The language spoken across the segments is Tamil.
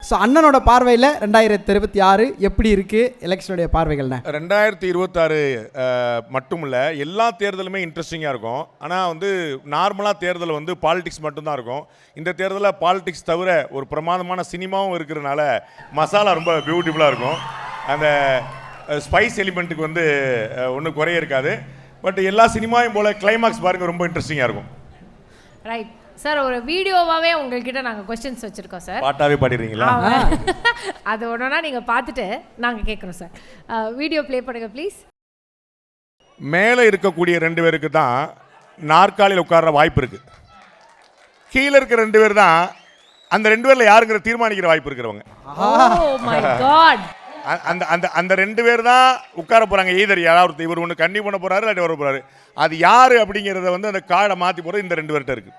ஸோ அண்ணனோட பார்வையில் 2026 எப்படி இருக்குது எலெக்ஷனுடைய பார்வைகள்ண்ணே? 2026 மட்டும் இல்லை, எல்லா தேர்தலுமே இன்ட்ரெஸ்டிங்காக இருக்கும். ஆனால் வந்து நார்மலாக தேர்தல் வந்து பாலிடிக்ஸ் மட்டும்தான் இருக்கும். இந்த தேர்தலில் பாலிடிக்ஸ் தவிர ஒரு பிரமாதமான சினிமாவும் இருக்கிறதுனால மசாலா ரொம்ப பியூட்டிஃபுல்லாக இருக்கும். அந்த ஸ்பைஸ் எலிமெண்ட்டுக்கு வந்து ஒன்றும் குறைய இருக்காது. பட் எல்லா சினிமாவும் போல் கிளைமாக்ஸ் பாருங்கள் ரொம்ப இன்ட்ரெஸ்டிங்காக இருக்கும். ரைட் சார், ஒரு வீடியோவாகவே உங்கள்கிட்ட நாங்கள் கொஸ்டின்ஸ் வச்சுருக்கோம் சார். பாட்டாகவே பாடிடுறீங்களா? அது ஒன்றுனா நீங்கள் பார்த்துட்டு நாங்கள் கேட்குறோம் சார். வீடியோ ப்ளே பண்ணுங்க ப்ளீஸ். மேலே இருக்கக்கூடிய 2 பேருக்கு தான் நாற்காலியில் உட்கார்ற வாய்ப்பு இருக்குது. கீழே இருக்கிற 2 பேர் தான் அந்த 2 பேரில் யாருங்கிற தீர்மானிக்கிற வாய்ப்பு இருக்கிறவங்க. அந்த 2 பேர் தான் உட்கார போகிறாங்க. ஈதர் யாராவது இவர் ஒன்று கண்ணி பண்ண போகிறாரு, இல்லாட்டி வர போகிறாரு. அது யார் அப்படிங்கிறத வந்து அந்த கார்டை மாற்றி போகிறது இந்த 2 பேர்கிட்ட இருக்குது.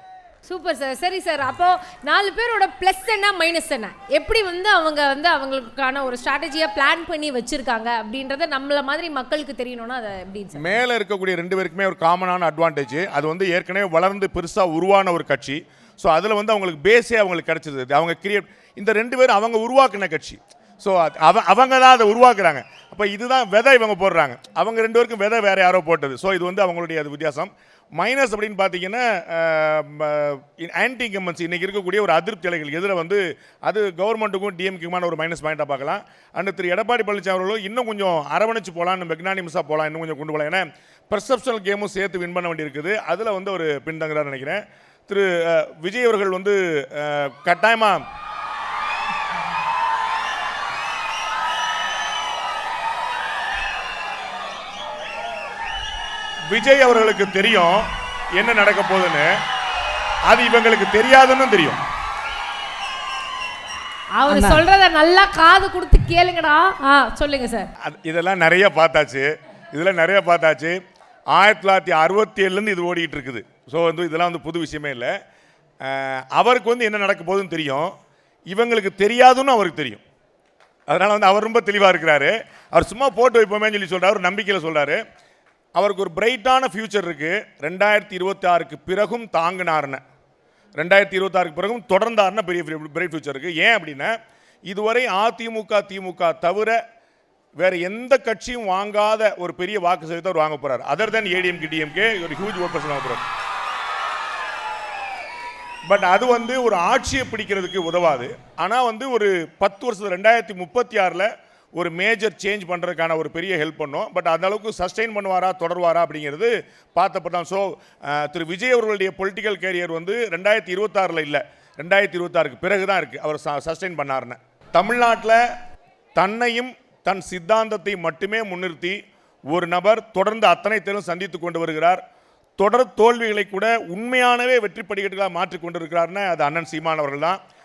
Super sir. சரி சார், அப்போ 4 பேரோட ப்ளஸ் என்ன மைனஸ் என்ன, எப்படி வந்து அவங்க வந்து அவங்களுக்கான ஒரு ஸ்ட்ராட்டஜியாக பிளான் பண்ணி வச்சுருக்காங்க அப்படின்றத நம்மள மாதிரி மக்களுக்கு தெரியணும்னா அதை எப்படி சார்? மேலே இருக்கக்கூடிய 2 பேருக்குமே ஒரு காமனான அட்வான்டேஜ், அது வந்து ஏற்கனவே வளர்ந்து பெருசாக உருவான ஒரு கட்சி. ஸோ அதில் வந்து அவங்களுக்கு பேஸே அவங்களுக்கு கிடச்சிது. அவங்க இந்த 2 பேரும் அவங்க உருவாக்கின கட்சி. ஸோ அவங்க தான் அதை உருவாக்குறாங்க. அப்போ இதுதான் விதை இவங்க போடுறாங்க. அவங்க 2 பேருக்கும் விதை வேறு யாரோ போட்டது. ஸோ இது வந்து அவங்களுடைய அது வித்தியாசம். மைனஸ் அப்படின்னு பார்த்தீங்கன்னா ஆன்டி இன்கம்பன்சி இன்றைக்கி இருக்கக்கூடிய ஒரு அதிருப்தி அலைகள் எதில் வந்து அது கவர்மெண்ட்டுக்கும் டிஎம்கேமான ஒரு மைனஸ் பாயிண்ட்டாக பார்க்கலாம். அண்ட் திரு எடப்பாடி பழனிசாமி அவர்களும் இன்னும் கொஞ்சம் அரவணைச்சு போகலாம், மெக்னானிமஸாக போகலாம், இன்னும் கொஞ்சம் கொண்டு போகலாம். ஏன்னா பெர்செப்ஷனல் கேமும் சேர்த்து வின் பண்ண வேண்டியிருக்குது. அதில் வந்து ஒரு பின்தங்குறான்னு நினைக்கிறேன். திரு விஜய் அவர்கள் வந்து கட்டாயமாக விஜய் அவர்களுக்கு தெரியும் என்ன நடக்க போகுதுன்னு, அது இவங்களுக்கு தெரியாதுன்னு தெரியும். அவர் சொல்றத நல்லா காது கொடுத்து கேளுங்கடா. சொல்லுங்க சார். இதெல்லாம் நிறைய பார்த்தாச்சு. 1967 இது ஓடிட்டு இருக்குது. ஸோ வந்து இதெல்லாம் வந்து புது விஷயமே இல்லை. அவருக்கு வந்து என்ன நடக்க போகுதுன்னு தெரியும், இவங்களுக்கு தெரியாதுன்னு அவருக்கு தெரியும். அதனால் வந்து அவர் ரொம்ப தெளிவாக இருக்கிறாரு. அவர் சும்மா போட்டு வைப்போமே சொல்லி சொல்கிறார், ஒரு நம்பிக்கையில் சொல்கிறாரு. அவருக்கு ஒரு பிரைட்டான ஃபியூச்சர் இருக்குது. 2026 பிறகும் தாங்கினார்னு, 2026 பிறகும் தொடர்ந்தார்னா பெரிய பிரைட் ஃபியூச்சர் இருக்குது. ஏன் அப்படின்னா இதுவரை அதிமுக திமுக தவிர வேறு எந்த கட்சியும் வாங்காத ஒரு பெரிய வாக்கு சதவீதத்தை அவர் வாங்க போகிறார். அதர் தென் ஏடிஎம்கே டிஎம்கே ஒரு ஹியூஜ் ஓட் பர்சன்ட் வாங்க போகிறார். பட் அது வந்து ஒரு ஆட்சியை பிடிக்கிறதுக்கு உதவாது. ஆனால் வந்து ஒரு 10 வருஷத்துல 2036 ஒரு மேஜர் சேஞ்ச் பண்ணுறதுக்கான ஒரு பெரிய ஹெல்ப் பண்ணோம். பட் அந்த அளவுக்கு சஸ்டெயின் பண்ணுவாரா தொடர்வாரா அப்படிங்கிறது பார்த்தப்பதான். ஸோ திரு விஜய் அவர்களுடைய பொலிட்டிக்கல் கேரியர் வந்து 2026 இல்லை, 2026 பிறகு தான் இருக்குது அவர் சஸ்டெயின் பண்ணாருன்னு. தமிழ்நாட்டில் தன்னையும் தன் சித்தாந்தத்தை மட்டுமே முன்னிறுத்தி ஒரு நபர் தொடர்ந்து அத்தனை தேர்தலும் சந்தித்து கொண்டு வருகிறார். தொடர் தோல்விகளை கூட உண்மையானவே வெற்றி படிக்கட்டுகளாக மாற்றிக் கொண்டிருக்கிறார்னு அது அண்ணன் சீமான் அவர்கள் தான்.